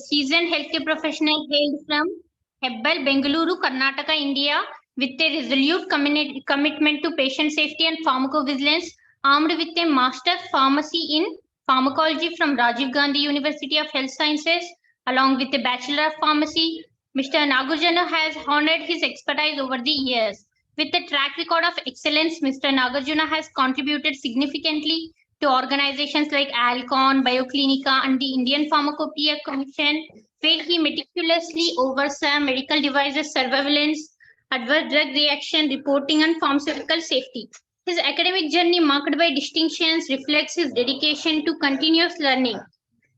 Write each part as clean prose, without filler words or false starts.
seasoned healthcare professional hailed from Hebbal, Bengaluru, Karnataka, India, with a resolute commitment to patient safety and pharmacovigilance, armed with a Master Pharmacy in Pharmacology from Rajiv Gandhi University of Health Sciences, along with a Bachelor of Pharmacy. Mr. Nagarjuna has honored his expertise over the years. With a track record of excellence, Mr. Nagarjuna has contributed significantly to organizations like Alcon, Bioclinica, and the Indian Pharmacopoeia Commission, where he meticulously oversaw medical devices surveillance, adverse drug reaction reporting, and pharmaceutical safety. His academic journey, marked by distinctions, reflects his dedication to continuous learning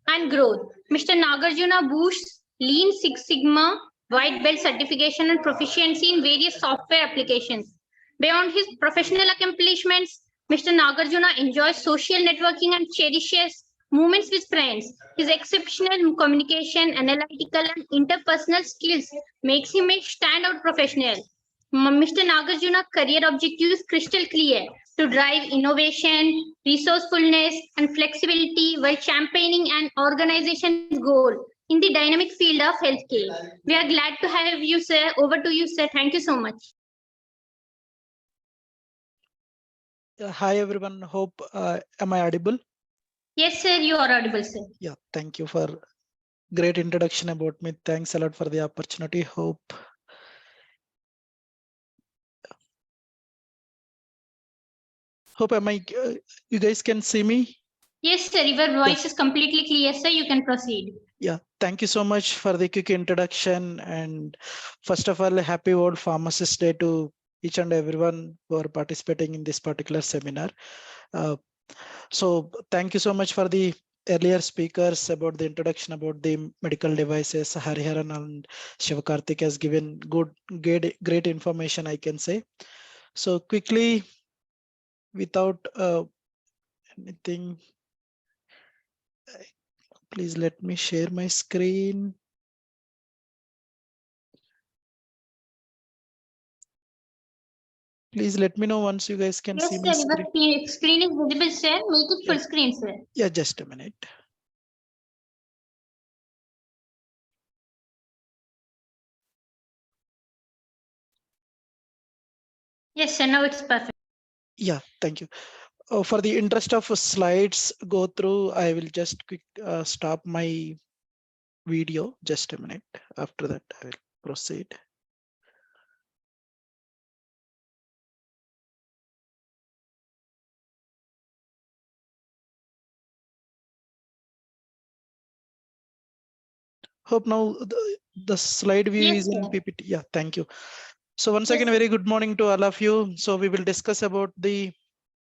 and growth. Mr. Nagarjuna boasts Lean Six Sigma, White Belt certification, and proficiency in various software applications. Beyond his professional accomplishments, Mr. Nagarjuna enjoys social networking and cherishes moments with friends. His exceptional communication, analytical, and interpersonal skills makes him a standout professional. Mr. Nagarjuna's career objective is crystal clear: to drive innovation, resourcefulness, and flexibility while championing an organization's goal in the dynamic field of healthcare. We are glad to have you, sir. Over to you, sir. Thank you so much. Hi, everyone. Hope, am I audible? Yes, sir. You are audible, sir. Yeah, thank you for great introduction about me. Thanks a lot for the opportunity. Hope you guys can see me? Yes, sir. Your voice is completely clear, sir. You can proceed. Yeah, thank you so much for the quick introduction. And first of all, happy World Pharmacist Day to each and everyone who are participating in this particular seminar. So thank you so much for the earlier speakers about the introduction about the medical devices. Hariharan and Shivakarthik has given great information, I can say. So quickly, without anything, please let me share my screen. Please let me know once you guys can see my screen. Yes, sir. Screen is visible, sir. Make it full screen, sir. Yeah, just a minute. Yes, sir. Now it's perfect. Yeah, thank you. For the interest of slides go through, I will just quick stop my video. Just a minute. After that, I will proceed. Hope now the slide view is in PPT. Yeah, thank you. So once again, very good morning to all of you. So we will discuss about the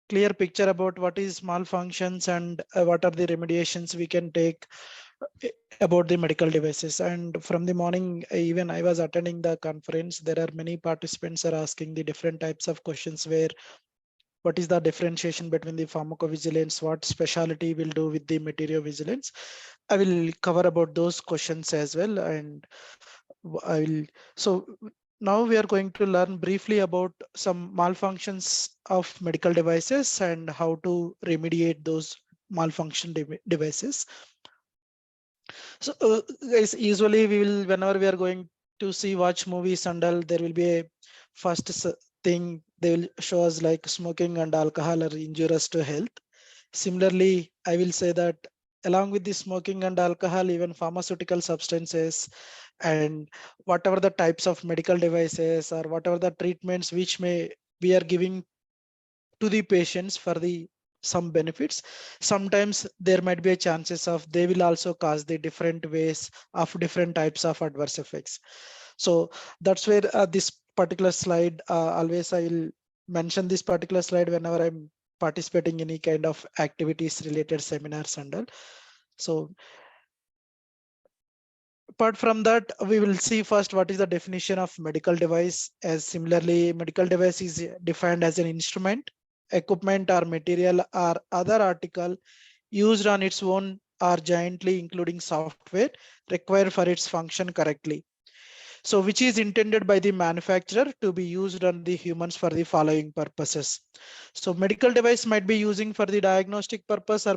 clear picture about what is malfunctions and what are the remediations we can take about the medical devices. And from the morning, even I was attending the conference, there are many participants are asking the different types of questions where what is the differentiation between the pharmacovigilance, what specialty will do with the material vigilance. I will cover about those questions as well. And I will, so now we are going to learn briefly about some malfunctions of medical devices and how to remediate those malfunction devices. So guys, usually we will, whenever we are going to watch movies and all, there will be a first thing they will show us like smoking and alcohol are injurious to health. Similarly, I will say that along with the smoking and alcohol, even pharmaceutical substances and whatever the types of medical devices or whatever the treatments which we are giving to the patients for the some benefits, sometimes there might be a chances of they will also cause the different ways of different types of adverse effects. So that's where this particular slide, always I will mention this particular slide whenever I'm participating in any kind of activities related seminars and all. So apart from that, we will see first what is the definition of medical device. As similarly, medical device is defined as an instrument, equipment or material or other article used on its own or jointly, including software required for its function correctly. So which is intended by the manufacturer to be used on the humans for the following purposes. So medical device might be using for the diagnostic purpose or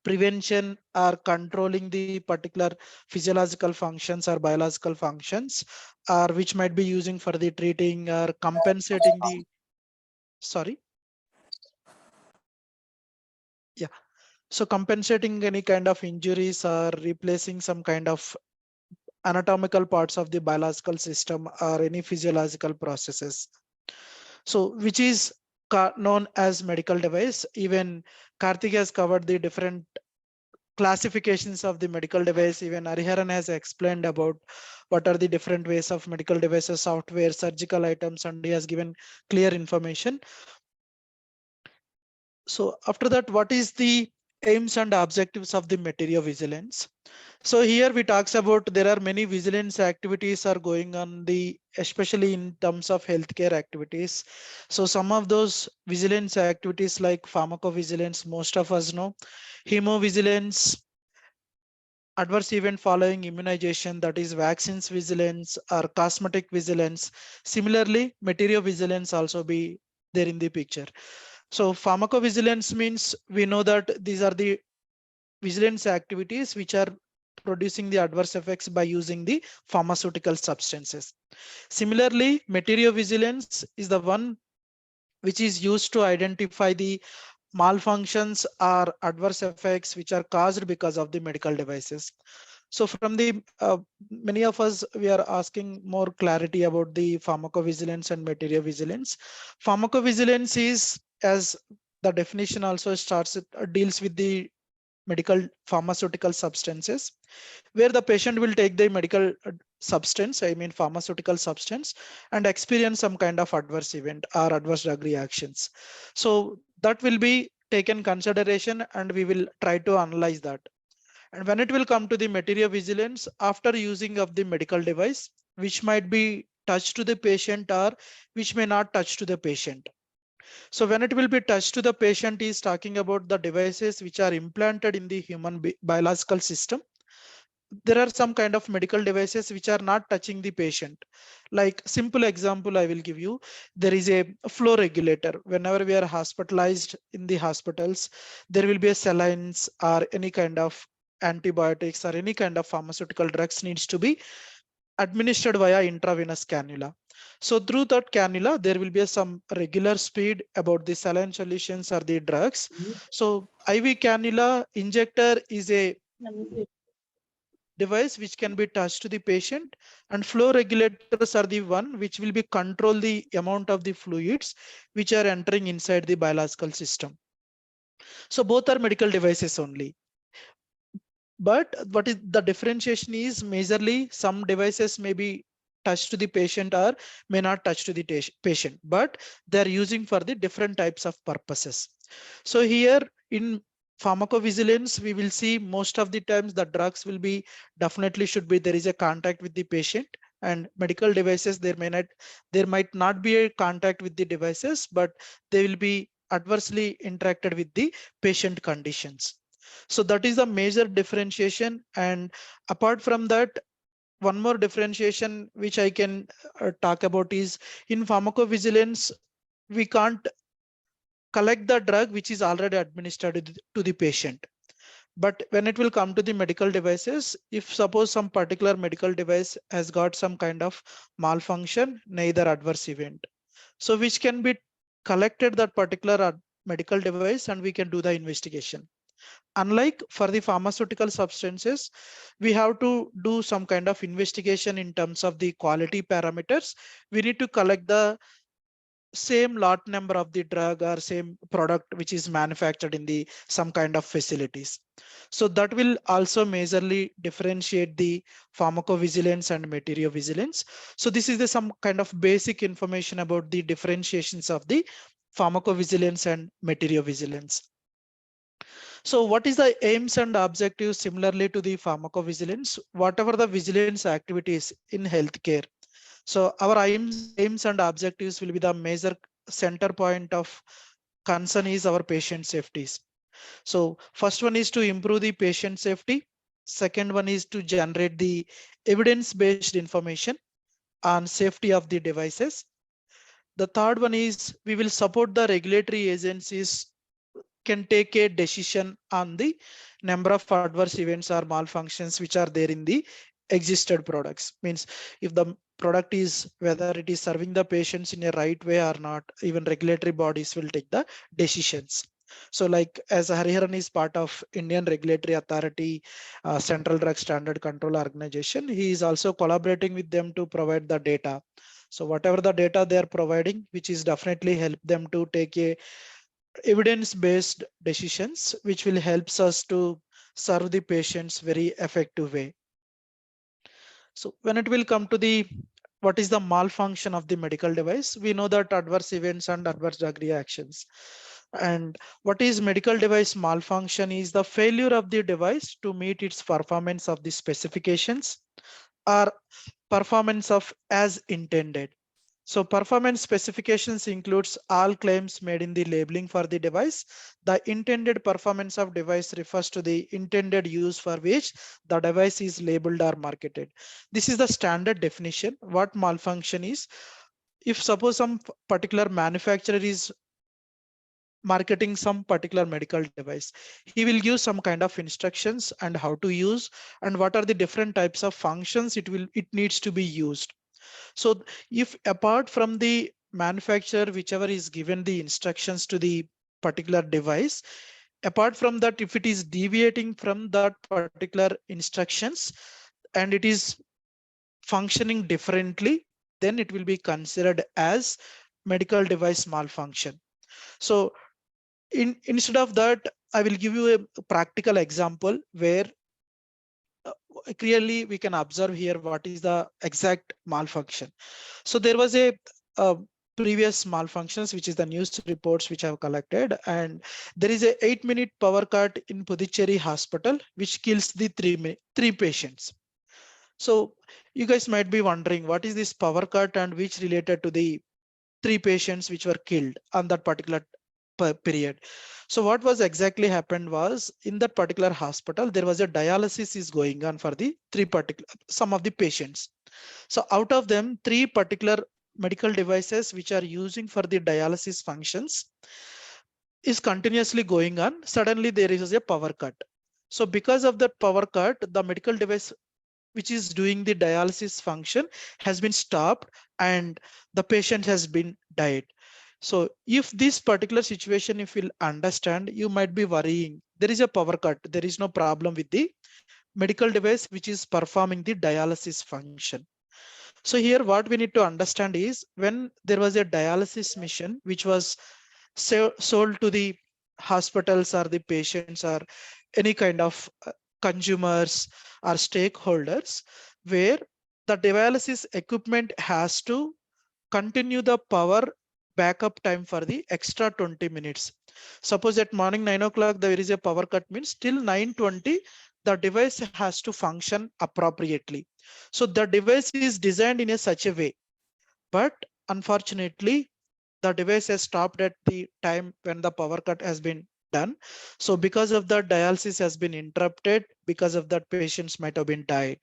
prevention or controlling the particular physiological functions or biological functions, or which might be using for the treating or compensating the, sorry, yeah, so compensating any kind of injuries or replacing some kind of anatomical parts of the biological system or any physiological processes. So which is known as medical device. Even Karthik has covered the different classifications of the medical device. Even Hariharan has explained about what are the different ways of medical devices, software, surgical items, and he has given clear information. So after that, what is the aims and objectives of the material vigilance? So here we talks about there are many vigilance activities are going on, the especially in terms of healthcare activities. So some of those vigilance activities like pharmacovigilance, most of us know, hemovigilance, adverse event following immunization, that is vaccines vigilance or cosmetic vigilance. Similarly, material vigilance also be there in the picture. So pharmacovigilance means we know that these are the vigilance activities which are producing the adverse effects by using the pharmaceutical substances. Similarly, material vigilance is the one which is used to identify the malfunctions or adverse effects which are caused because of the medical devices. So from the many of us, we are asking more clarity about the pharmacovigilance and material vigilance. Pharmacovigilance is, as the definition also starts, it deals with the medical pharmaceutical substances, where the patient will take the medical substance, I mean pharmaceutical substance, and experience some kind of adverse event or adverse drug reactions. So that will be taken consideration and we will try to analyze that. And when it will come to the material vigilance, after using of the medical device, which might be touched to the patient or which may not touch to the patient. So when it will be touched to the patient is talking about the devices which are implanted in the human biological system. There are some kind of medical devices which are not touching the patient. Like simple example I will give you, there is a flow regulator. Whenever we are hospitalized in the hospitals, there will be a salines or any kind of antibiotics or any kind of pharmaceutical drugs needs to be administered via intravenous cannula. So through that cannula, there will be some regular speed about the saline solutions or the drugs. So IV cannula injector is a device which can be touched to the patient, and flow regulators are the one which will be control the amount of the fluids which are entering inside the biological system. So both are medical devices only. But what is the differentiation is majorly some devices may be touched to the patient or may not touch to the patient, but they're using for the different types of purposes. So here in pharmacovigilance, we will see most of the times the drugs will be definitely should be there is a contact with the patient, and medical devices there might not be a contact with the devices, but they will be adversely interacted with the patient conditions. So that is the major differentiation. And apart from that, one more differentiation which I can talk about is in pharmacovigilance, we can't collect the drug which is already administered to the patient. But when it will come to the medical devices, if suppose some particular medical device has got some kind of malfunction, neither adverse event, so which can be collected that particular medical device and we can do the investigation. Unlike for the pharmaceutical substances, we have to do some kind of investigation in terms of the quality parameters. We need to collect the same lot number of the drug or same product which is manufactured in the some kind of facilities. So that will also majorly differentiate the pharmacovigilance and material vigilance. So this is the some kind of basic information about the differentiations of the pharmacovigilance and material vigilance. So what is the aims and objectives similarly to the pharmacovigilance? Whatever the vigilance activities in healthcare. So our aims and objectives will be the major center point of concern is our patient safeties. So first one is to improve the patient safety. Second one is to generate the evidence-based information on safety of the devices. The third one is we will support the regulatory agencies can take a decision on the number of adverse events or malfunctions which are there in the existed products. Means if the product is, whether it is serving the patients in a right way or not, even regulatory bodies will take the decisions. So like as Hariharan is part of Indian Regulatory Authority, Central Drug Standard Control Organization, he is also collaborating with them to provide the data. So whatever the data they are providing, which is definitely help them to take a evidence-based decisions, which will helps us to serve the patients very effective way. So when it will come to the what is the malfunction of the medical device, we know that adverse events and adverse drug reactions. And what is medical device malfunction is the failure of the device to meet its performance of the specifications or performance of as intended. So performance specifications includes all claims made in the labeling for the device. The intended performance of device refers to the intended use for which the device is labeled or marketed. This is the standard definition. What malfunction is? If suppose some particular manufacturer is marketing some particular medical device, he will give some kind of instructions and how to use and what are the different types of functions it needs to be used. So if apart from the manufacturer, whichever is given the instructions to the particular device, apart from that, if it is deviating from that particular instructions and it is functioning differently, then it will be considered as medical device malfunction. So instead of that, I will give you a practical example where clearly we can observe here what is the exact malfunction. So there was a previous malfunctions, which is the news reports which I have collected, and there is a 8-minute power cut in Puducherry hospital, which kills the three patients. So you guys might be wondering what is this power cut and which related to the three patients which were killed on that particular period. So what was exactly happened was in that particular hospital, there was a dialysis is going on for the some of the patients. So out of them, three particular medical devices which are using for the dialysis functions is continuously going on. Suddenly there is a power cut. So because of that power cut, the medical device which is doing the dialysis function has been stopped and the patient has been died. So if this particular situation, if you'll understand, you might be worrying. There is a power cut. There is no problem with the medical device which is performing the dialysis function. So here what we need to understand is when there was a dialysis machine which was sold to the hospitals or the patients or any kind of consumers or stakeholders, where the dialysis equipment has to continue the power backup time for the extra 20 minutes. Suppose at morning 9 o'clock there is a power cut, means till 9:20 the device has to function appropriately. So the device is designed in a such a way, but unfortunately the device has stopped at the time when the power cut has been done. So because of that, dialysis has been interrupted. Because of that, patients might have been died.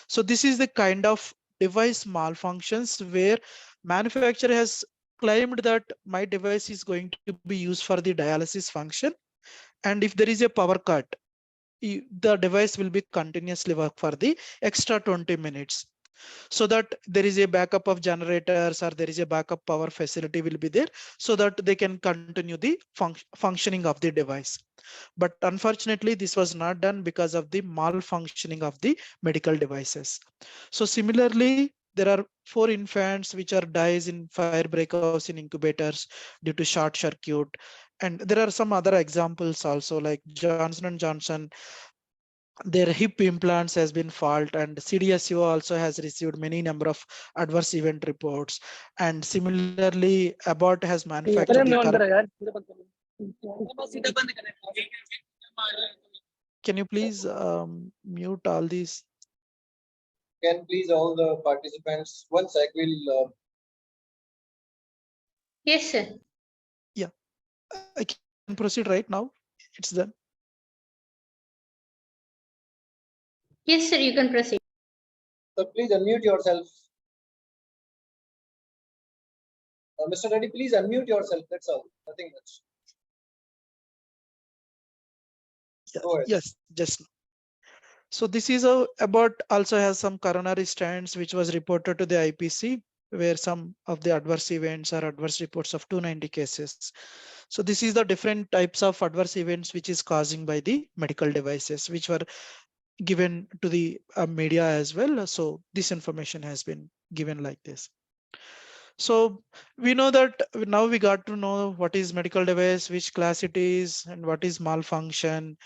So this is the kind of device malfunctions where manufacturer has claimed that my device is going to be used for the dialysis function. And if there is a power cut, the device will be continuously work for the extra 20 minutes, so that there is a backup of generators or there is a backup power facility will be there so that they can continue the functioning of the device. But unfortunately this was not done because of the malfunctioning of the medical devices. So similarly, there are 4 infants which are dies in fire breakouts in incubators due to short circuit. And there are some other examples also, like Johnson & Johnson, their hip implants has been fault, and CDSU also has received many number of adverse event reports. And similarly, Abbott has manufactured the Can you please mute all these? Can please all the participants, one sec, will Yes, sir. Yeah, I can proceed right now. It's done. Yes, sir, you can proceed. so please unmute yourself. Mr. Reddy, please unmute yourself. That's all. Nothing much. Go ahead. Yes, just so this is about also has some coronary stents which was reported to the IPC where some of the adverse events or adverse reports of 290 cases. So this is the different types of adverse events which is causing by the medical devices which were given to the media as well. So this information has been given like this. So we know that now we got to know what is medical device, which class it is, and what is malfunction,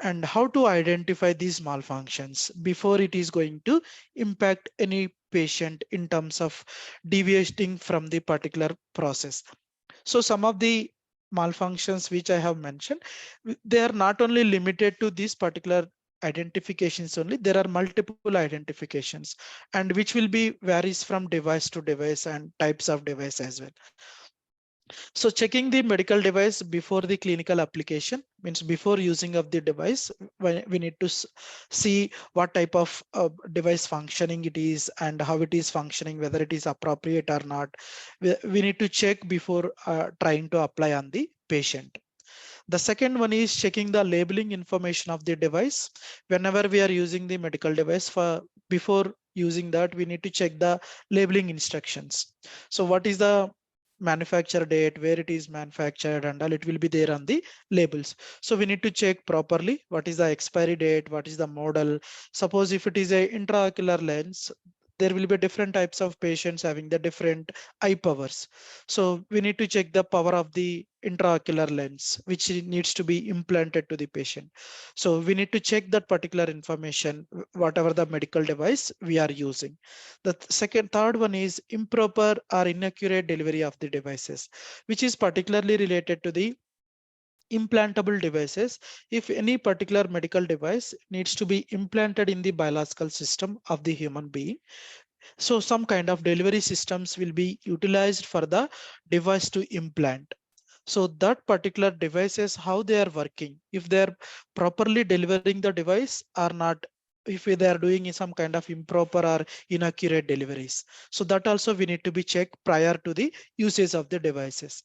and how to identify these malfunctions before it is going to impact any patient in terms of deviating from the particular process. So some of the malfunctions which I have mentioned, they are not only limited to this particular identifications only, there are multiple identifications and which will be varies from device to device and types of device as well. So checking the medical device before the clinical application means before using of the device, when we need to see what type of device functioning it is and how it is functioning, whether it is appropriate or not. We need to check before trying to apply on the patient. The second one is checking the labeling information of the device. Whenever we are using the medical device, for before using that, we need to check the labeling instructions. So what is the manufacture date, where it is manufactured, and all it will be there on the labels. So we need to check properly what is the expiry date, what is the model. Suppose if it is a intraocular lens, there will be different types of patients having the different eye powers. So we need to check the power of the intraocular lens, which needs to be implanted to the patient. So we need to check that particular information, whatever the medical device we are using. The third one is improper or inaccurate delivery of the devices, which is particularly related to the implantable devices. If any particular medical device needs to be implanted in the biological system of the human being, so some kind of delivery systems will be utilized for the device to implant. So that particular devices, how they are working, if they are properly delivering the device or not, if they are doing some kind of improper or inaccurate deliveries. So that also we need to be checked prior to the usage of the devices.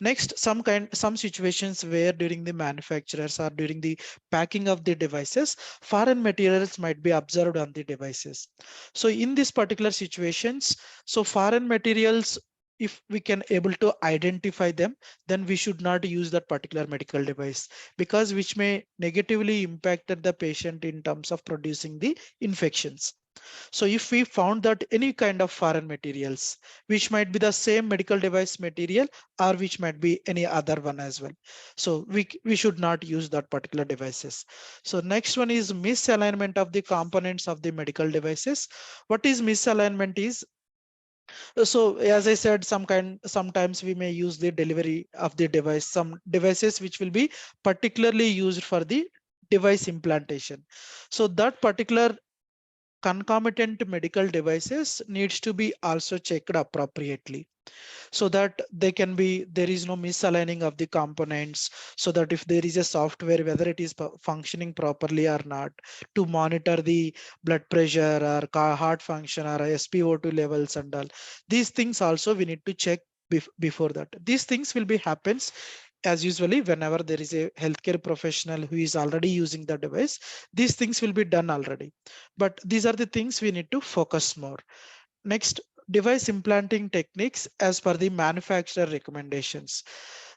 Next, some situations where during the manufacturers or during the packing of the devices, foreign materials might be observed on the devices. So in these particular situations, so foreign materials, if we can able to identify them, then we should not use that particular medical device, because which may negatively impact the patient in terms of producing the infections. So if we found that any kind of foreign materials, which might be the same medical device material or which might be any other one as well. So we should not use that particular devices. So next one is misalignment of the components of the medical devices. What is misalignment is, so as I said, sometimes we may use the delivery of the device, some devices which will be particularly used for the device implantation. So that particular concomitant medical devices needs to be also checked appropriately, so that there is no misaligning of the components, so that if there is a software, whether it is functioning properly or not, to monitor the blood pressure or heart function or SpO2 levels and all these things also we need to check before that. These things will be happens as usually whenever there is a healthcare professional who is already using the device. These things will be done already, but these are the things we need to focus more. Next, device implanting techniques as per the manufacturer recommendations.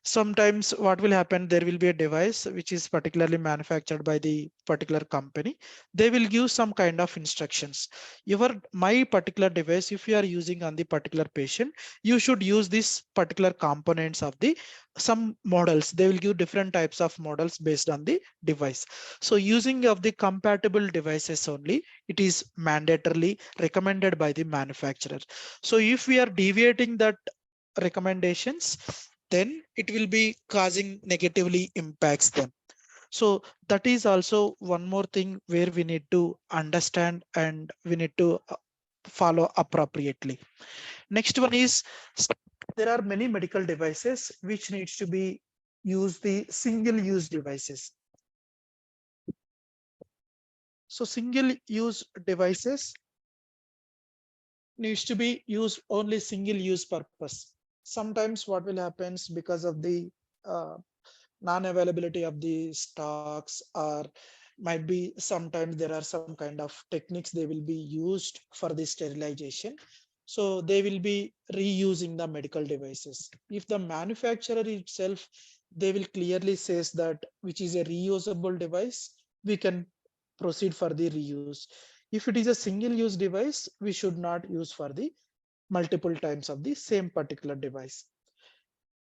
Sometimes what will happen, there will be a device which is particularly manufactured by the particular company. They will give some kind of instructions. My particular device, if you are using on the particular patient, you should use this particular components of the some models. They will give different types of models based on the device. So using of the compatible devices only, it is mandatorily recommended by the manufacturer. So if we are deviating that recommendations, then it will be causing negatively impacts them. So that is also one more thing where we need to understand and we need to follow appropriately. Next one is, there are many medical devices which needs to be used the single use devices. So single use devices needs to be used only single use purpose. Sometimes what will happen because of the uh, non-availability of the stocks, or might be sometimes there are some kind of techniques they will be used for the sterilization. So they will be reusing the medical devices. If the manufacturer itself, they will clearly says that which is a reusable device, we can proceed for the reuse. If it is a single use device, we should not use for the multiple times of the same particular device.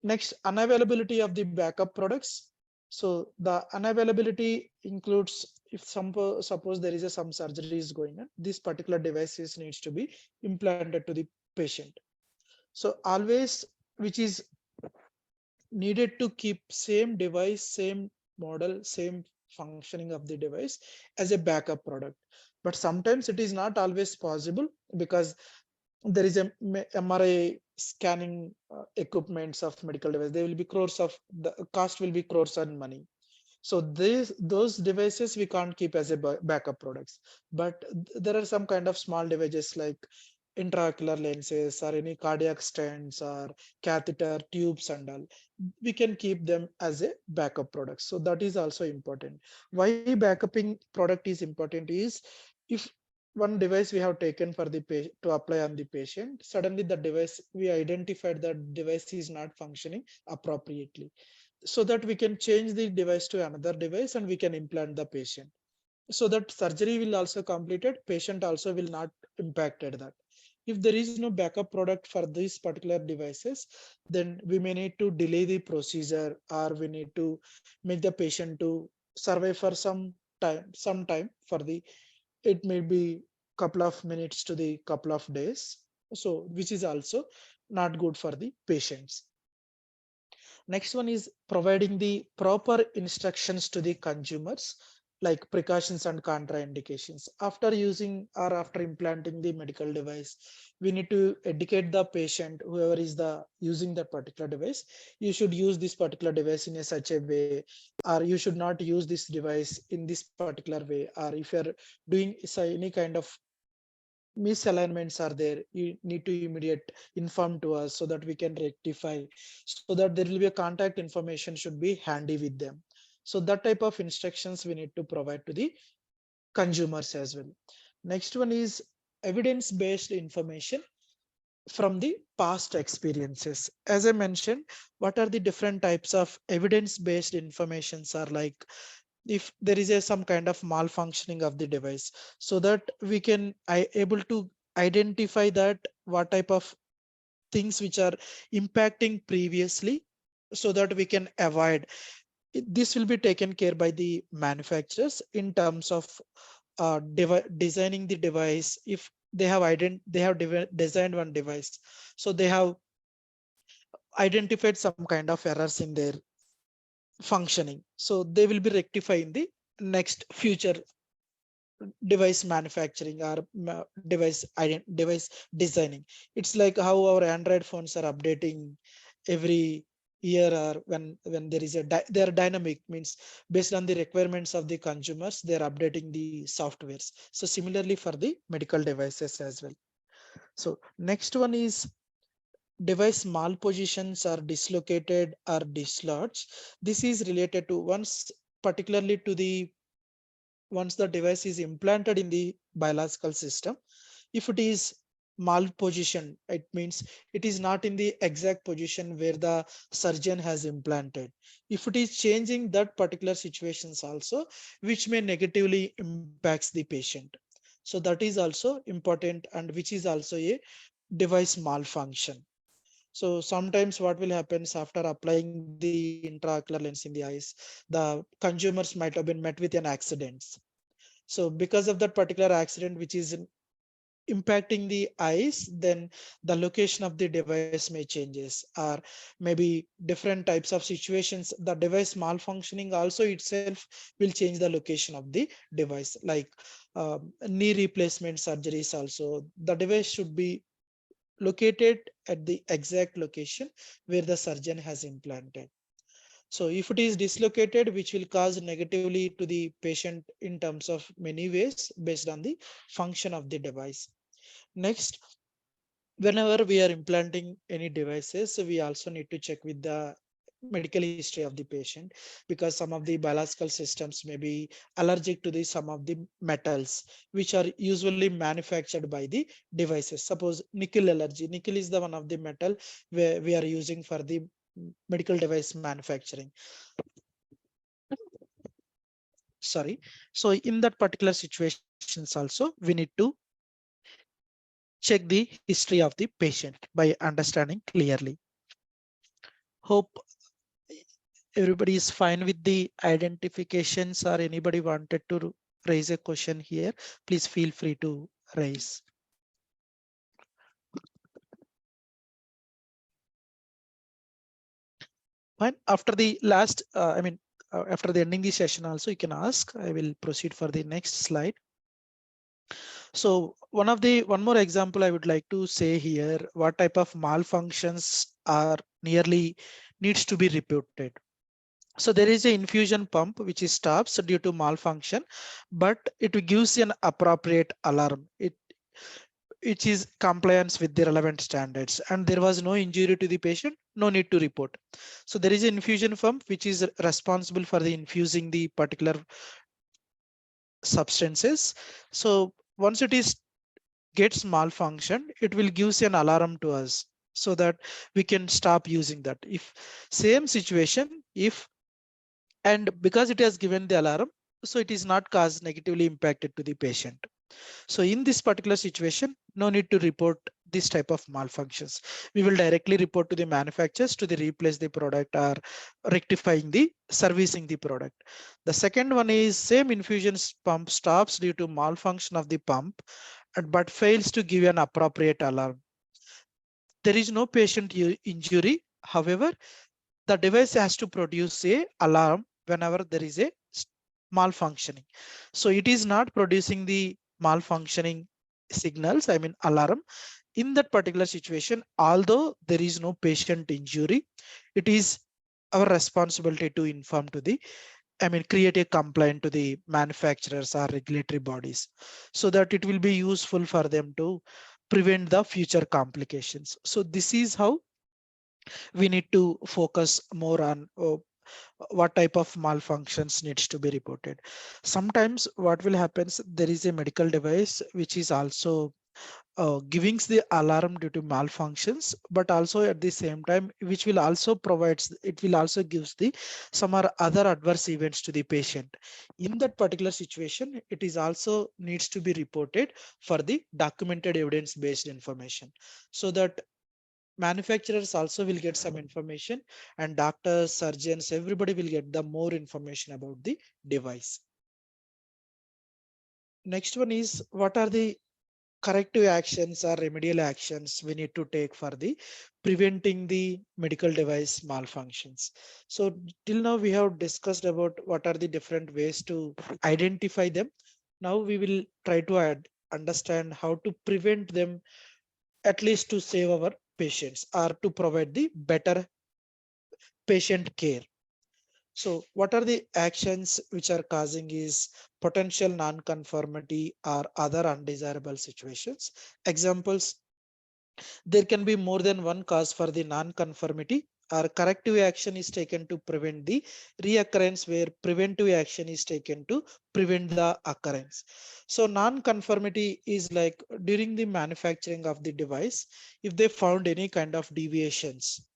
Next, unavailability of the backup products. So the unavailability includes if suppose there is some surgery is going on, this particular devices needs to be implanted to the patient. So always, which is needed to keep same device, same model, same functioning of the device as a backup product. But sometimes it is not always possible, because there is a MRI scanning equipments of medical device. They will be crores of, the cost will be crores on money. So those devices we can't keep as a backup products. But there are some kind of small devices like intraocular lenses or any cardiac stents or catheter tubes and all. We can keep them as a backup product. So that is also important. Why backupping product is important is, if one device we have taken for the patient to apply on the patient, suddenly the device we identified that device is not functioning appropriately, so that we can change the device to another device and we can implant the patient, so that surgery will also completed, patient also will not impacted that. If there is no backup product for these particular devices, then we may need to delay the procedure, or we need to make the patient to survive for some time for the, it may be couple of minutes to the couple of days, so which is also not good for the patients. Next one is providing the proper instructions to the consumers, like precautions and contraindications. After using or after implanting the medical device, we need to educate the patient, whoever is the using that particular device. You should use this particular device in a such a way, or you should not use this device in this particular way. Or if you're doing any kind of misalignments are there, you need to immediate inform to us so that we can rectify, so that there will be a contact information should be handy with them. So that type of instructions we need to provide to the consumers as well. Next one is evidence based information from the past experiences. As I mentioned, what are the different types of evidence based informations are like, if there is some kind of malfunctioning of the device, so that we can able to identify that what type of things which are impacting previously, so that we can avoid this will be taken care by the manufacturers in terms of designing the device. If they have designed one device, so they have identified some kind of errors in their functioning, so they will be rectifying the next future device manufacturing or device designing. It's like how our Android phones are updating every year, or when there is they are dynamic, means based on the requirements of the consumers, they are updating the softwares. So similarly for the medical devices as well. So next one is device malpositions are dislocated or dislodged. This is related to particularly to the once the device is implanted in the biological system. If it is malposition, it means it is not in the exact position where the surgeon has implanted. If it is changing that particular situations also, which may negatively impacts the patient. So that is also important, and which is also a device malfunction. So sometimes what will happen is, after applying the intraocular lens in the eyes, the consumers might have been met with an accident. So because of that particular accident, which is impacting the eyes, then the location of the device may changes, or maybe different types of situations. The device malfunctioning also itself will change the location of the device, like knee replacement surgeries also. The device should be located at the exact location where the surgeon has implanted. So if it is dislocated, which will cause negatively to the patient in terms of many ways based on the function of the device. Next, whenever we are implanting any devices, we also need to check with the medical history of the patient, because some of the biological systems may be allergic to the some of the metals which are usually manufactured by the devices. Suppose nickel allergy. Nickel is the one of the metal where we are using for the medical device manufacturing. Sorry. So in that particular situations also we need to check the history of the patient by understanding clearly. Hope everybody is fine with the identifications, or anybody wanted to raise a question here, please feel free to raise. Fine. After the last, after the ending the session also you can ask. I will proceed for the next slide. So one more example I would like to say here, what type of malfunctions are nearly needs to be reported. So there is an infusion pump which is stops due to malfunction, but it gives an appropriate alarm. It is compliance with the relevant standards, and there was no injury to the patient, no need to report. So there is an infusion pump which is responsible for the infusing the particular substances. So once it is gets malfunction, it will give an alarm to us so that we can stop using that. If same situation, if and because it has given the alarm, so it is not caused negatively impacted to the patient. So in this particular situation, no need to report this type of malfunctions. We will directly report to the manufacturers to the replace the product or rectifying the servicing the product. The second one is same infusion pump stops due to malfunction of the pump but fails to give an appropriate alarm. There is no patient injury. However, the device has to produce a alarm whenever there is a malfunctioning. So it is not producing the malfunctioning signals, I mean alarm. In that particular situation, although there is no patient injury, it is our responsibility to inform to the, create a complaint to the manufacturers or regulatory bodies so that it will be useful for them to prevent the future complications. So this is how we need to focus more on what type of malfunctions needs to be reported. Sometimes what will happen, there is a medical device which is also giving the alarm due to malfunctions, but also at the same time which will also provides, it will also gives the some or other adverse events to the patient. In that particular situation, it is also needs to be reported for the documented evidence based information, so that manufacturers also will get some information, and doctors, surgeons, everybody will get the more information about the device. Next one is, what are the corrective actions or remedial actions we need to take for the preventing the medical device malfunctions. So till now we have discussed about what are the different ways to identify them. Now we will try to understand how to prevent them, at least to save our patients or to provide the better patient care. So what are the actions which are causing is potential non-conformity or other undesirable situations? Examples, there can be more than one cause for the non-conformity, or corrective action is taken to prevent the reoccurrence, where preventive action is taken to prevent the occurrence. So non-conformity is like during the manufacturing of the device, if they found any kind of deviations,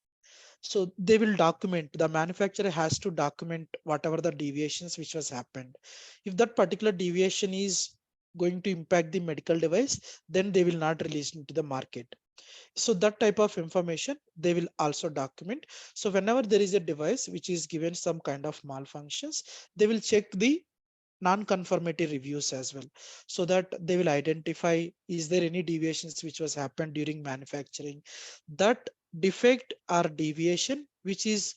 so they will document, the manufacturer has to document whatever the deviations which was happened. If that particular deviation is going to impact the medical device, then they will not release into the market. So that type of information they will also document. So whenever there is a device which is given some kind of malfunctions, they will check the non-conformity reviews as well, so that they will identify, is there any deviations which was happened during manufacturing, that defect or deviation which is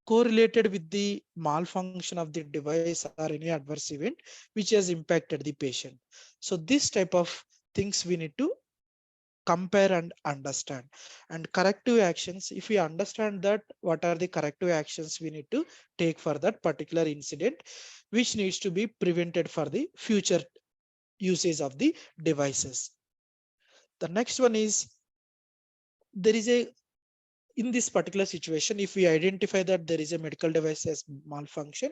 correlated with the malfunction of the device or any adverse event which has impacted the patient. So this type of things we need to compare and understand. And corrective actions, if we understand that, what are the corrective actions we need to take for that particular incident which needs to be prevented for the future usage of the devices. The next one is, there is a in this particular situation, if we identify that there is a medical device as malfunction,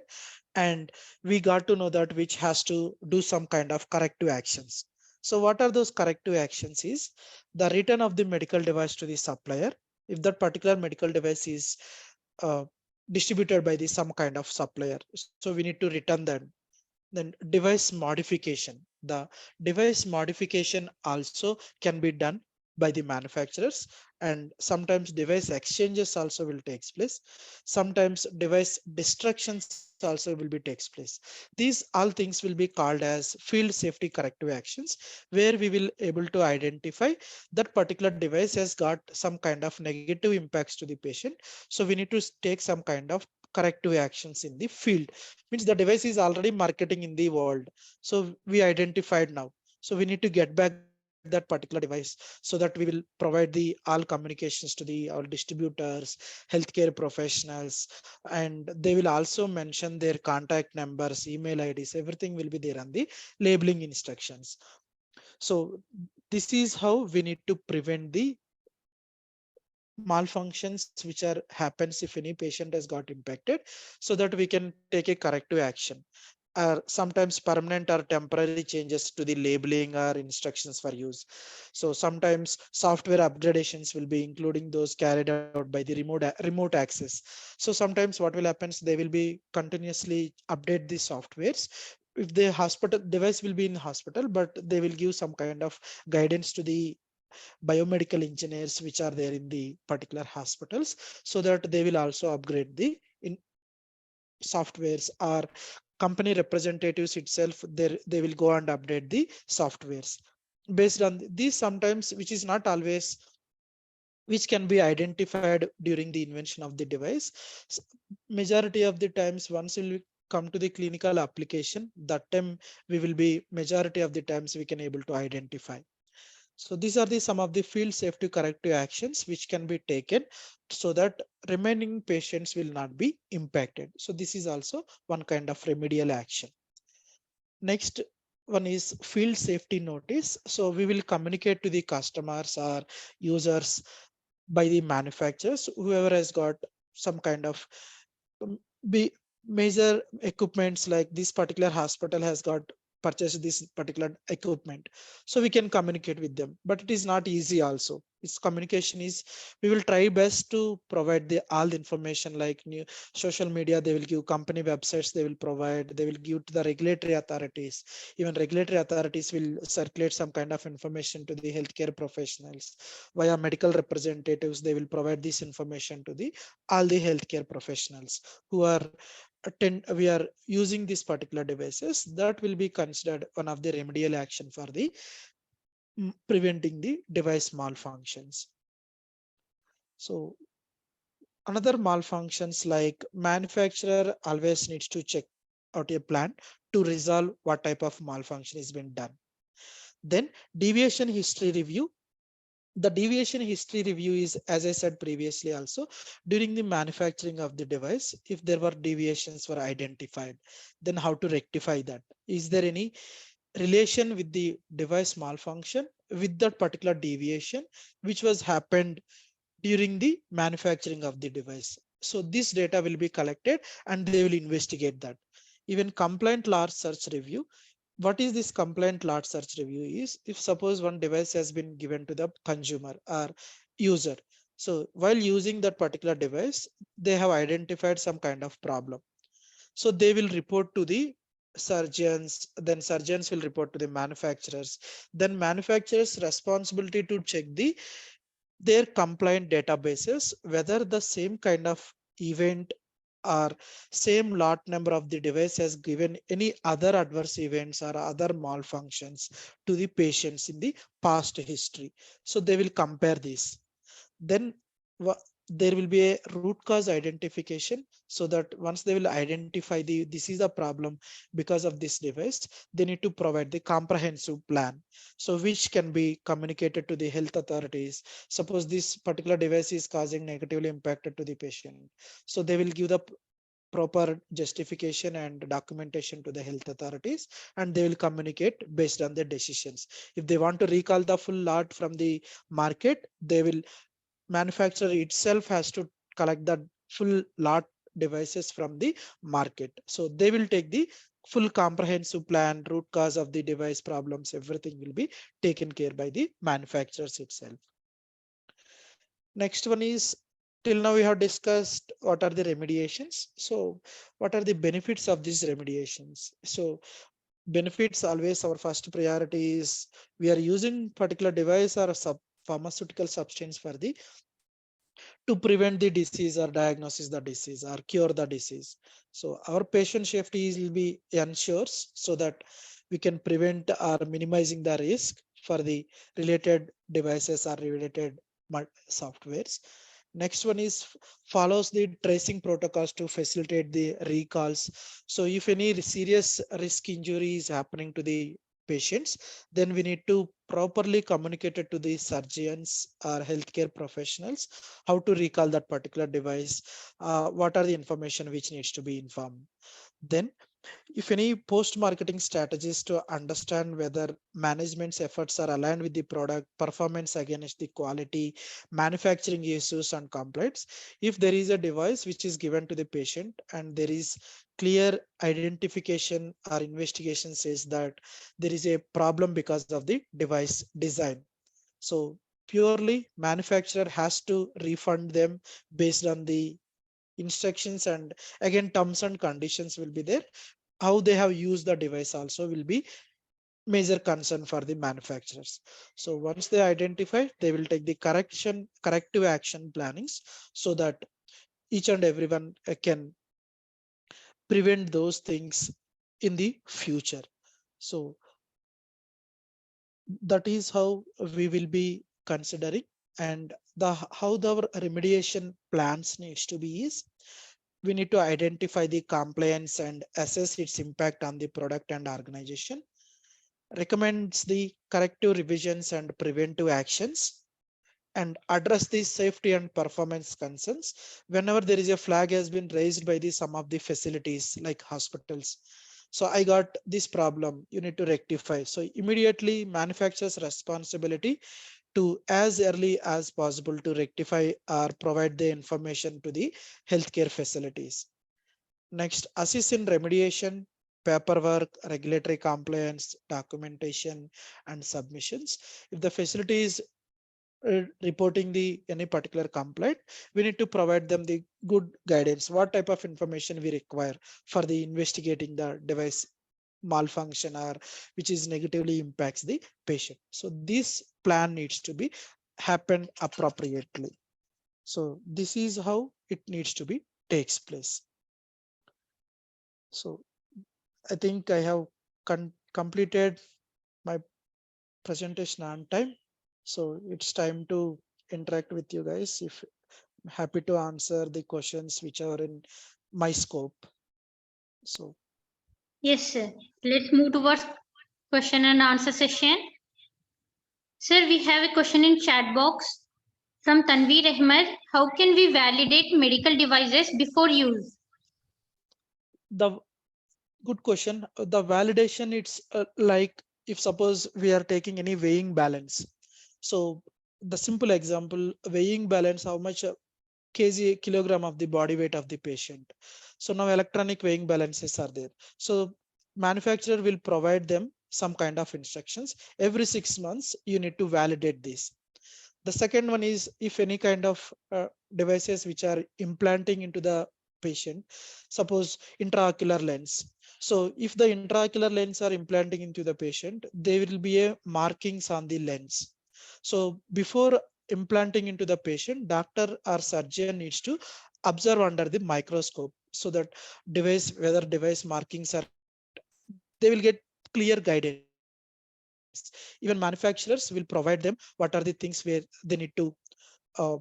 and we got to know that which has to do some kind of corrective actions. So what are those corrective actions is the return of the medical device to the supplier. If that particular medical device is uh, distributed by the some kind of supplier, so we need to return them. Then device modification. The device modification also can be done by the manufacturers, and sometimes device exchanges also will take place. Sometimes device destructions also will be takes place. These all things will be called as field safety corrective actions, where we will able to identify that particular device has got some kind of negative impacts to the patient. So we need to take some kind of corrective actions in the field. Means the device is already marketing in the world, so we identified now, so we need to get back that particular device, so that we will provide the all communications to the all distributors, healthcare professionals, and they will also mention their contact numbers, email IDs, everything will be there on the labeling instructions. So this is how we need to prevent the malfunctions which are happens if any patient has got impacted, so that we can take a corrective action, or sometimes permanent or temporary changes to the labeling or instructions for use. So sometimes software upgradations will be including those carried out by the remote access. So sometimes what will happen is they will be continuously update the softwares. If the hospital device will be in hospital, but they will give some kind of guidance to the biomedical engineers which are there in the particular hospitals, so that they will also upgrade the in softwares, or company representatives itself there they will go and update the softwares based on these. Sometimes which is not always, which can be identified during the invention of the device. Majority of the times once we come to the clinical application, that time we will be majority of the times we can able to identify. So these are the some of the field safety corrective actions which can be taken, so that remaining patients will not be impacted. So this is also one kind of remedial action. Next one is field safety notice. So we will communicate to the customers or users by the manufacturers, whoever has got some kind of be major equipments, like this particular hospital has got purchased this particular equipment, so we can communicate with them, but it is not easy also. Its communication is, we will try best to provide the all the information, like new social media they will give, company websites they will provide, they will give to the regulatory authorities. Even regulatory authorities will circulate some kind of information to the healthcare professionals via medical representatives. They will provide this information to the all the healthcare professionals who are we are using these particular devices. That will be considered one of the remedial action for the preventing the device malfunctions. So another malfunctions, like manufacturer always needs to check out a plan to resolve what type of malfunction has been done. Then deviation history review. The deviation history review is, as I said previously also, during the manufacturing of the device, if there were deviations were identified, then how to rectify that. Is there any relation with the device malfunction with that particular deviation which was happened during the manufacturing of the device? So this data will be collected and they will investigate that. Even complaint large search review. What is this complaint large search review is, if suppose one device has been given to the consumer or user, so while using that particular device they have identified some kind of problem, so they will report to the surgeons, then surgeons will report to the manufacturers, then manufacturers responsibility to check the their compliant databases whether the same kind of event or same lot number of the device has given any other adverse events or other malfunctions to the patients in the past history. So they will compare this. Then there will be a root cause identification, so that once they will identify the this is a problem because of this device, they need to provide the comprehensive plan, so which can be communicated to the health authorities. Suppose this particular device is causing negatively impacted to the patient, so they will give the proper justification and documentation to the health authorities, and they will communicate based on their decisions. If they want to recall the full lot from the market, they will manufacturer itself has to collect the full lot devices from the market. So they will take the full comprehensive plan, root cause of the device problems, everything will be taken care by the manufacturers itself. Next one is, till now we have discussed what are the remediations. So what are the benefits of these remediations? So benefits, always our first priority is we are using particular device or a pharmaceutical substance for the to prevent the disease or diagnosis the disease or cure the disease. So our patient safety will be ensures so that we can prevent or minimizing the risk for the related devices or related softwares. Next one is follows the tracing protocols to facilitate the recalls. So if any serious risk injury is happening to the patients, then we need to properly communicate it to the surgeons or healthcare professionals how to recall that particular device, what are the information which needs to be informed. Then if any post-marketing strategies to understand whether management's efforts are aligned with the product performance against the quality, manufacturing issues and complaints. If there is a device which is given to the patient and there is clear identification or investigation says that there is a problem because of the device design. So purely manufacturer has to refund them based on the instructions, and again terms and conditions will be there. How they have used the device also will be major concern for the manufacturers. So once they identify, they will take the corrective action plannings so that each and everyone can prevent those things in the future. So that is how we will be considering, and the how the remediation plans needs to be is we need to identify the compliance and assess its impact on the product and organization, recommends the corrective revisions and preventive actions, and address the safety and performance concerns whenever there is a flag has been raised by the some of the facilities like hospitals. So I got this problem, you need to rectify. So immediately manufacturer's responsibility to as early as possible to rectify or provide the information to the healthcare facilities. Next, assist in remediation, paperwork, regulatory compliance, documentation, and submissions. If the facility is reporting the any particular complaint, we need to provide them the good guidance, what type of information we require for the investigating the device malfunction or which is negatively impacts the patient. So this plan needs to be happen appropriately. So this is how it needs to be takes place. So I think I have completed my presentation on time. So it's time to interact with you guys. If happy to answer the questions which are in my scope. So Yes, sir. Let's move towards question and answer session. Sir, we have a question in chat box from Tanveer Ahmed. How can we validate medical devices before use? the good question. The validation, it's like if suppose we are taking any weighing balance. So the simple example, weighing balance, how much kilogram of the body weight of the patient. So now electronic weighing balances are there. So manufacturer will provide them some kind of instructions. Every 6 months, you need to validate this. The second one is if any kind of devices which are implanting into the patient, suppose intraocular lens. So if the intraocular lens are implanting into the patient, there will be a markings on the lens. So before implanting into the patient, doctor or surgeon needs to observe under the microscope so that device, whether device markings are correct, they will get clear guidance. Even manufacturers will provide them what are the things where they need to uh,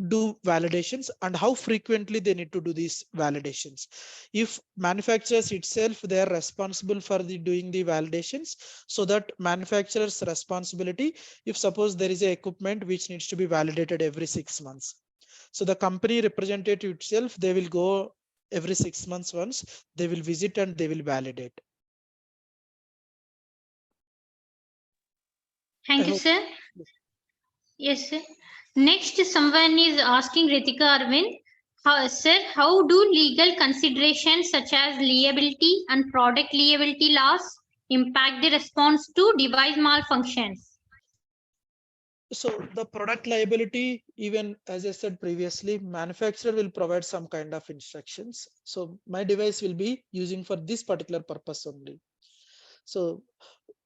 do validations and how frequently they need to do these validations. If manufacturers itself, they are responsible for the doing the validations, so that manufacturers responsibility, if suppose there is a equipment which needs to be validated every 6 months, so the company representative itself, they will go every 6 months once, they will visit and they will validate. I Thank you, hope. sir. Yes, sir. Next, someone is asking Ritika Arvind, sir, how do legal considerations such as liability and product liability laws impact the response to device malfunctions? So the product liability, even as I said previously, manufacturer will provide some kind of instructions. So my device will be using for this particular purpose only. So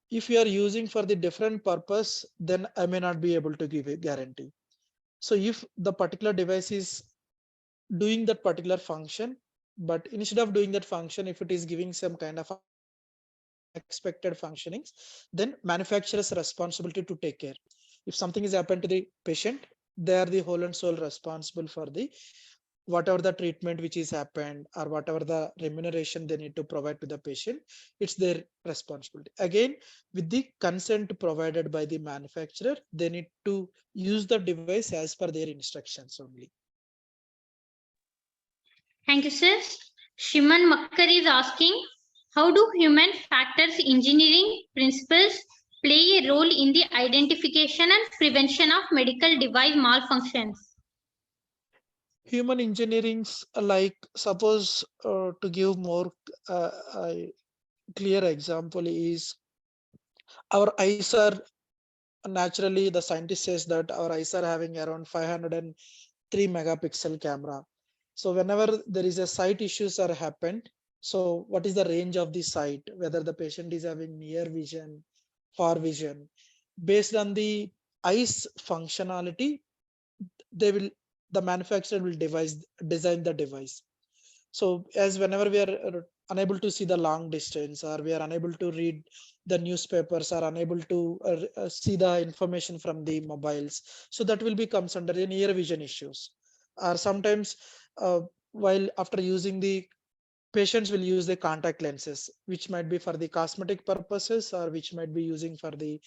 if you are using for the different purpose, then I may not be able to give a guarantee. So if the particular device is doing that particular function, but instead of doing that function, if it is giving some kind of unexpected functionings, then manufacturer's responsibility to take care. If something is happened to the patient, they are the whole and sole responsible for the whatever the treatment which is happened or whatever the remuneration they need to provide to the patient. It's their responsibility. Again, with the consent provided by the manufacturer, they need to use the device as per their instructions only. Thank you, sir. Shiman Makkar is asking, how do human factors engineering principles play a role in the identification and prevention of medical device malfunctions? Human engineerings, like suppose to give more clear example is our eyes are naturally, the scientist says that our eyes are having around 503 megapixel camera. So whenever there is a sight issues are happened, so what is the range of the sight, whether the patient is having near vision, far vision, based on the eyes functionality, they will the manufacturer will design the device. So as whenever we are unable to see the long distance, or we are unable to read the newspapers, or unable to see the information from the mobiles, so that will be comes under the near vision issues. Or sometimes uh, while after using the patients will use the contact lenses, which might be for the cosmetic purposes, or which might be using for the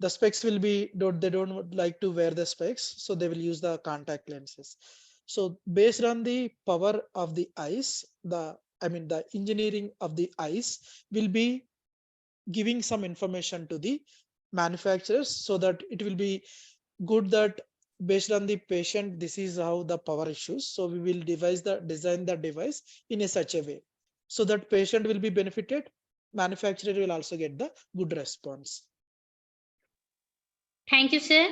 specs will be they don't like to wear the specs, so they will use the contact lenses. So based on the power of the eyes, the engineering of the eyes will be giving some information to the manufacturers, so that it will be good that based on the patient, this is how the power issues. So we will design the device in a such a way, so that patient will be benefited. Manufacturer will also get the good response. Thank you, sir.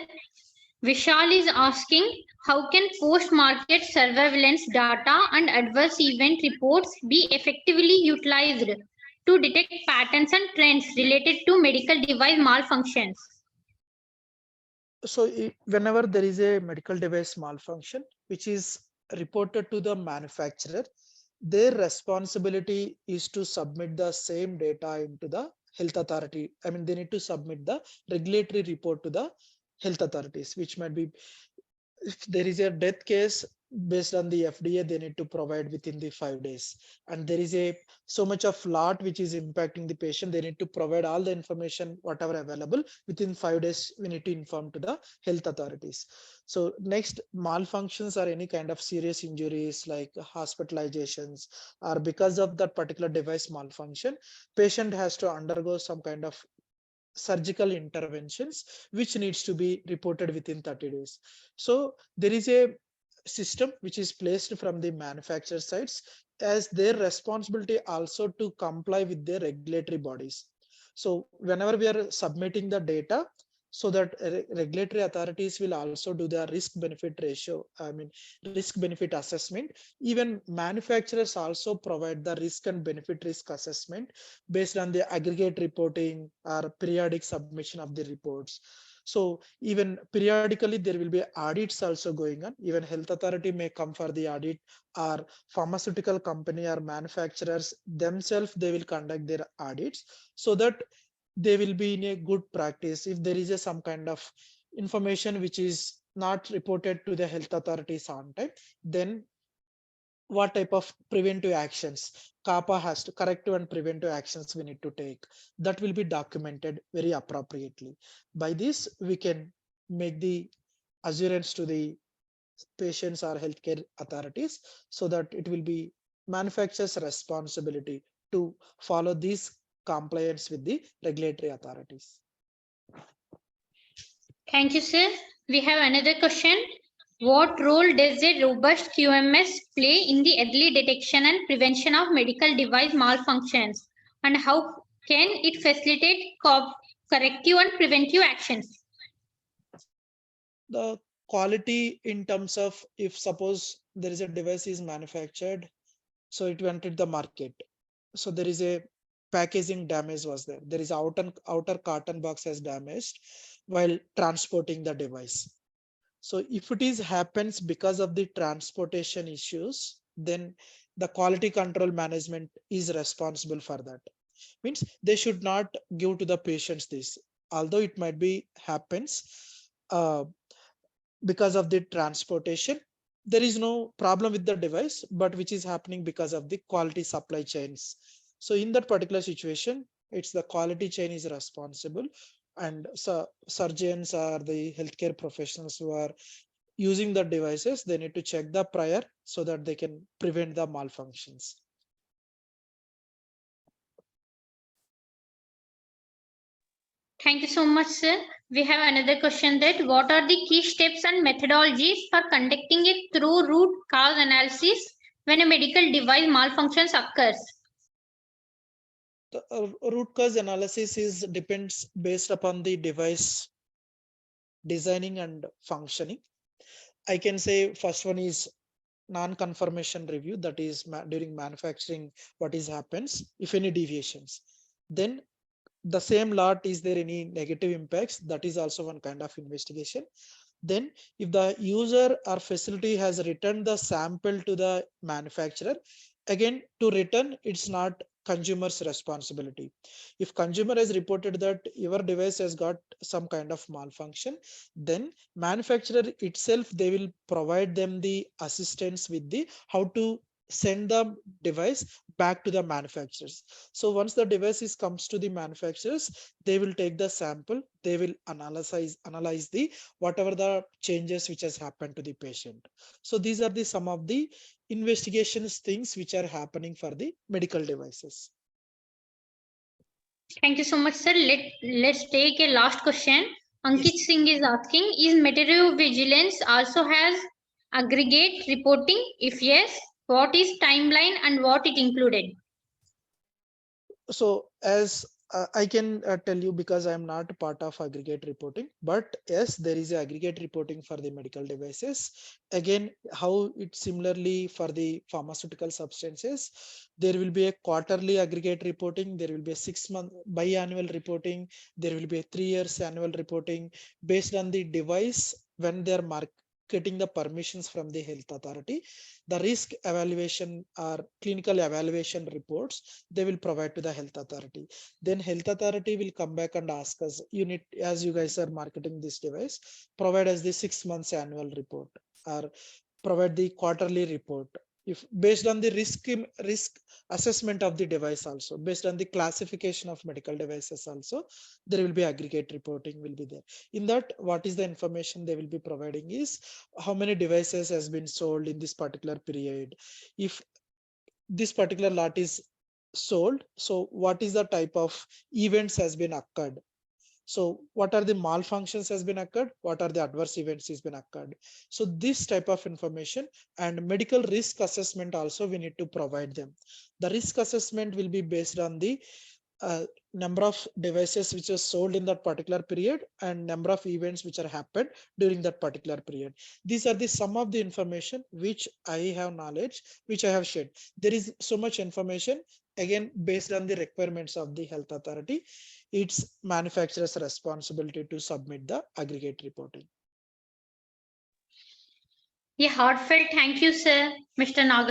Vishal is asking, how can post-market surveillance data and adverse event reports be effectively utilized to detect patterns and trends related to medical device malfunctions? So whenever there is a medical device malfunction, which is reported to the manufacturer, their responsibility is to submit the same data into the health authority. I mean, they need to submit the regulatory report to the health authorities, which might be if there is a death case based on the FDA, they need to provide within the 5 days. And there is a so much of lot which is impacting the patient, they need to provide all the information, whatever available within 5 days. We need to inform to the health authorities. So next, malfunctions or any kind of serious injuries like hospitalizations, or because of that particular device malfunction, patient has to undergo some kind of surgical interventions, which needs to be reported within 30 days. So there is a system which is placed from the manufacturer sides as their responsibility also to comply with their regulatory bodies. So whenever we are submitting the data, so that regulatory authorities will also do the risk benefit ratio, risk benefit assessment. Even manufacturers also provide the risk and benefit risk assessment based on the aggregate reporting or periodic submission of the reports. So even periodically there will be audits also going on. Even health authority may come for the audit, or pharmaceutical company or manufacturers themselves, they will conduct their audits, so that they will be in a good practice. If there is some kind of information which is not reported to the health authorities on time, then what type of preventive actions kappa has to corrective and preventive actions we need to take, that will be documented very appropriately. By this we can make the assurance to the patients or healthcare authorities, so that it will be manufacturer's responsibility to follow these compliance with the regulatory authorities. Thank you, sir. We have another question. What role does a robust QMS play in the early detection and prevention of medical device malfunctions? And how can it facilitate corrective and preventive actions? The quality in terms of, if suppose there is a device is manufactured, so it entered the market. So there is a packaging damage was there. There is outer carton box has damaged while transporting the device. So if it is happens because of the transportation issues, then the quality control management is responsible for that. Means they should not give to the patients this, although it might be happens because of the transportation. There is no problem with the device, but which is happening because of the quality supply chains. So in that particular situation, it's the quality chain is responsible, and so surgeons or the healthcare professionals who are using the devices, they need to check the prior so that they can prevent the malfunctions. Thank you so much, sir. We have another question that what are the key steps and methodologies for conducting a thorough root cause analysis when a medical device malfunctions occurs? The root cause analysis is depends based upon the device designing and functioning. I can say first one is non-conformation review, that is during manufacturing what is happens if any deviations. Then the same lot, is there any negative impacts, that is also one kind of investigation. Then if the user or facility has returned the sample to the manufacturer, again to return, it's not consumer's responsibility. If consumer has reported that your device has got some kind of malfunction, then manufacturer itself, they will provide them the assistance with the how to send the device back to the manufacturers. So once the device is comes to the manufacturers, they will take the sample, they will analyze the whatever the changes which has happened to the patient. So these are the some of the investigations things which are happening for the medical devices. Thank you so much, sir. Let's take a last question. Ankit Singh is asking, is material vigilance also has aggregate reporting? If yes, what is timeline and what it included? So as I can tell you, because I am not a part of aggregate reporting, but yes, there is a aggregate reporting for the medical devices. Again, how it similarly for the pharmaceutical substances, there will be a quarterly aggregate reporting, there will be a 6-month biannual reporting, there will be a 3 years annual reporting based on the device when they are getting the permissions from the health authority. The risk evaluation or clinical evaluation reports, they will provide to the health authority. Then health authority will come back and ask us, you need, as you guys are marketing this device, provide us the 6 months annual report or provide the quarterly report. If based on the risk assessment of the device, also based on the classification of medical devices, also there will be aggregate reporting will be there. In that, what is the information they will be providing is how many devices has been sold in this particular period. If this particular lot is sold, so what is the type of events has been occurred. So what are the malfunctions has been occurred? What are the adverse events has been occurred? So this type of information and medical risk assessment also we need to provide them. The risk assessment will be based on the number of devices which are sold in that particular period and number of events which are happened during that particular period. These are the some of the information which I have knowledge, which I have shared. There is so much information, again based on the requirements of the health authority. It's manufacturer's responsibility to submit the aggregate reporting. A heartfelt thank you, sir, Mr. Nagarjuna